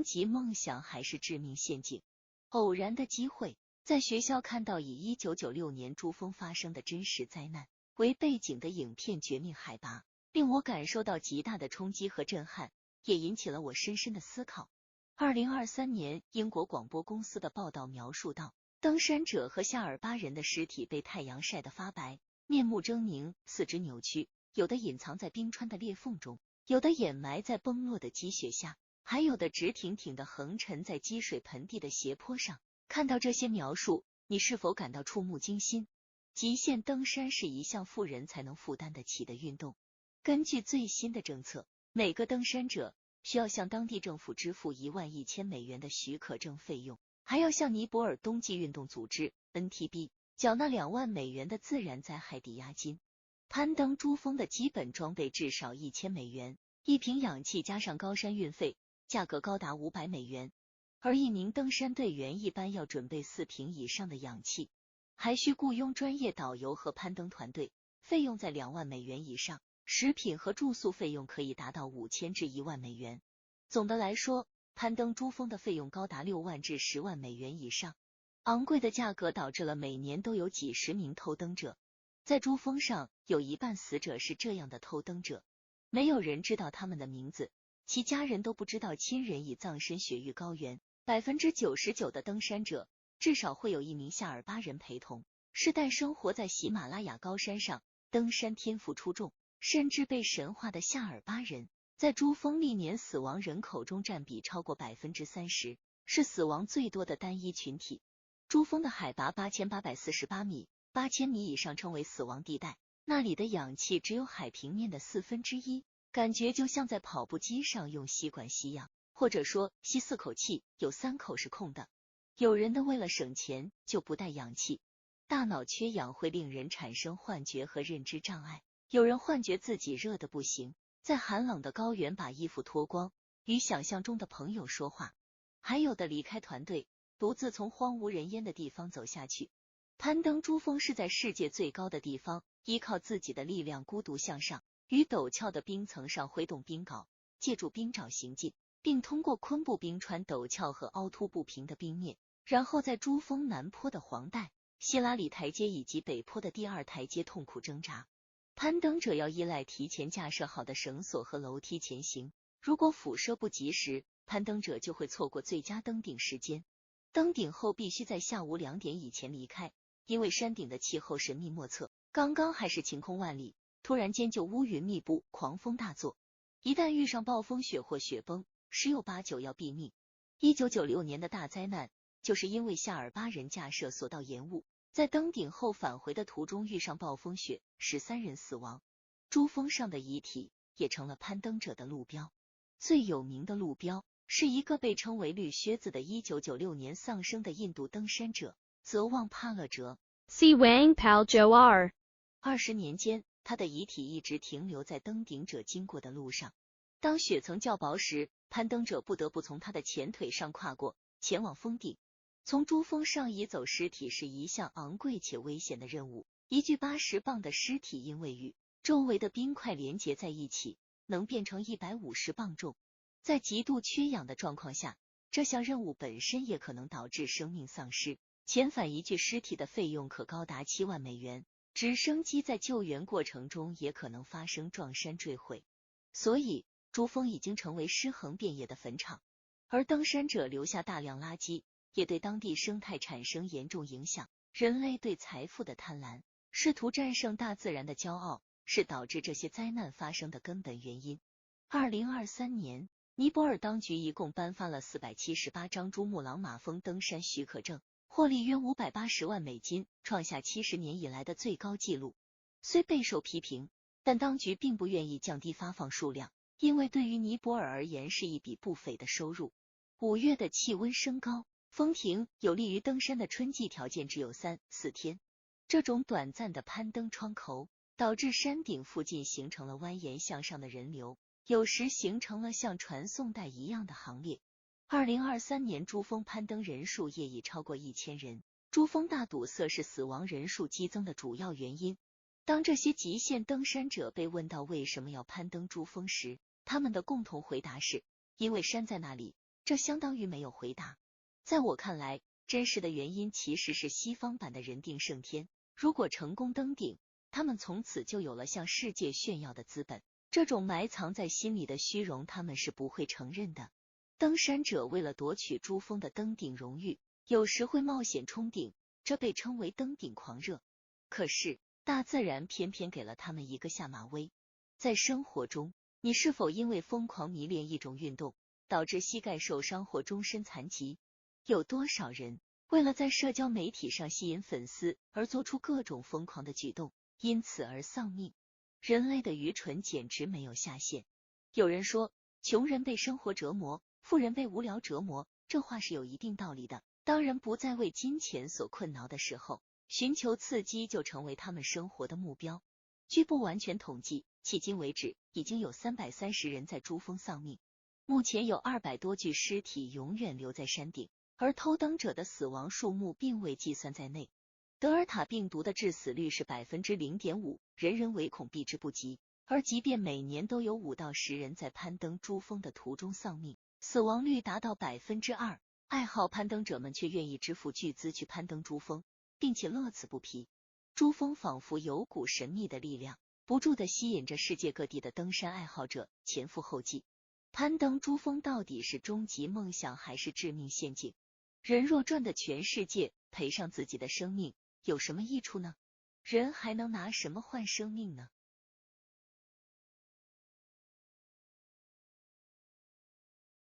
及梦想还是致命陷阱。偶然的机会，在学校看到以1996年珠峰发生的真实灾难为背景的影片《绝命海拔》，令我感受到极大的冲击和震撼，也引起了我深深的思考。2023年，英国广播公司的报道描述到，登山者和夏尔巴人的尸体被太阳晒得发白，面目狰狞，四肢扭曲，有的隐藏在冰川的裂缝中，有的掩埋在崩落的积雪下，还有的直挺挺地横沉在积水盆地的斜坡上。看到这些描述，你是否感到触目惊心？极限登山是一项富人才能负担得起的运动。根据最新的政策，每个登山者需要向当地政府支付11000美元的许可证费用，还要向尼泊尔冬季运动组织 NTB 缴纳2万美元的自然灾害抵押金。攀登珠峰的基本装备至少1000美元，一瓶氧气加上高山运费，价格高达500美元。而一名登山队员一般要准备4瓶以上的氧气，还需雇佣专业导游和攀登团队，费用在2万美元以上，食品和住宿费用可以达到5000至1万美元。总的来说，攀登珠峰的费用高达6万至10万美元以上。昂贵的价格导致了每年都有几十名偷登者。在珠峰上，有一半死者是这样的偷登者，没有人知道他们的名字，其家人都不知道亲人已葬身雪域高原。99%的登山者至少会有一名夏尔巴人陪同，世代生活在喜马拉雅高山上，登山天赋出众，甚至被神化的夏尔巴人，在珠峰历年死亡人口中占比超过30%，是死亡最多的单一群体。珠峰的海拔8848米，8000米以上称为死亡地带，那里的氧气只有海平面的1/4，感觉就像在跑步机上用吸管吸氧，或者说吸4口气，有3口是空的。有人的为了省钱就不带氧气，大脑缺氧会令人产生幻觉和认知障碍。有人幻觉自己热得不行，在寒冷的高原把衣服脱光，与想象中的朋友说话。还有的离开团队，独自从荒无人烟的地方走下去。攀登珠峰是在世界最高的地方，依靠自己的力量孤独向上，于陡峭的冰层上挥动冰镐，借助冰爪行进，并通过昆布冰川陡峭和凹凸不平的冰面，然后在珠峰南坡的黄带、希拉里台阶以及北坡的第2台阶痛苦挣扎。攀登者要依赖提前架设好的绳索和楼梯前行，如果辐射不及时，攀登者就会错过最佳登顶时间。登顶后必须在下午2点以前离开，因为山顶的气候神秘莫测，刚刚还是晴空万里，突然间就乌云密布，狂风大作。一旦遇上暴风雪或雪崩，十有八九要毙命。1996年的大灾难就是因为夏尔巴人架设索道延误，在登顶后返回的途中遇上暴风雪，13人死亡。珠峰上的遗体也成了攀登者的路标。最有名的路标是一个被称为绿靴子的1996年丧生的印度登山者泽旺帕勒哲 Sewang Pal Jawar。 20年间，他的遗体一直停留在登顶者经过的路上。当雪层较薄时，攀登者不得不从他的前腿上跨过，前往峰顶。从珠峰上移走尸体是一项昂贵且危险的任务。一具80磅的尸体因为与周围的冰块连结在一起，能变成150磅重。在极度缺氧的状况下，这项任务本身也可能导致生命丧失。遣返一具尸体的费用可高达7万美元，直升机在救援过程中也可能发生撞山坠毁。所以，珠峰已经成为尸横遍野的坟场，而登山者留下大量垃圾，也对当地生态产生严重影响。人类对财富的贪婪，试图战胜大自然的骄傲，是导致这些灾难发生的根本原因。2023年，尼泊尔当局一共颁发了478张珠穆朗玛峰登山许可证，获利约580万美金，创下70年以来的最高纪录。虽备受批评，但当局并不愿意降低发放数量，因为对于尼泊尔而言是一笔不菲的收入。5月的气温升高，风停，有利于登山的春季条件只有3、4天。这种短暂的攀登窗口，导致山顶附近形成了蜿蜒向上的人流，有时形成了像传送带一样的行列。2023年珠峰攀登人数也已超过1000人。珠峰大堵塞是死亡人数激增的主要原因。当这些极限登山者被问到为什么要攀登珠峰时，他们的共同回答是：因为山在那里，这相当于没有回答。在我看来，真实的原因其实是西方版的人定胜天。如果成功登顶，他们从此就有了向世界炫耀的资本。这种埋藏在心里的虚荣，他们是不会承认的。登山者为了夺取珠峰的登顶荣誉，有时会冒险冲顶，这被称为登顶狂热。可是，大自然偏偏给了他们一个下马威。在生活中，你是否因为疯狂迷恋一种运动，导致膝盖受伤或终身残疾？有多少人为了在社交媒体上吸引粉丝而做出各种疯狂的举动，因此而丧命？人类的愚蠢简直没有下限。有人说，穷人被生活折磨，富人被无聊折磨，这话是有一定道理的。当人不再为金钱所困扰的时候，寻求刺激就成为他们生活的目标。据不完全统计，迄今为止已经有330人在珠峰丧命，目前有200多具尸体永远留在山顶，而偷登者的死亡数目并未计算在内。德尔塔病毒的致死率是 0.5%， 人人唯恐避之不及。而即便每年都有5到10人在攀登珠峰的途中丧命，死亡率达到 2%， 爱好攀登者们却愿意支付巨资去攀登珠峰，并且乐此不疲。珠峰仿佛有股神秘的力量，不住地吸引着世界各地的登山爱好者前赴后继。攀登珠峰到底是终极梦想还是致命陷阱？人若赚得全世界，赔上自己的生命，有什么益处呢？人还能拿什么换生命呢？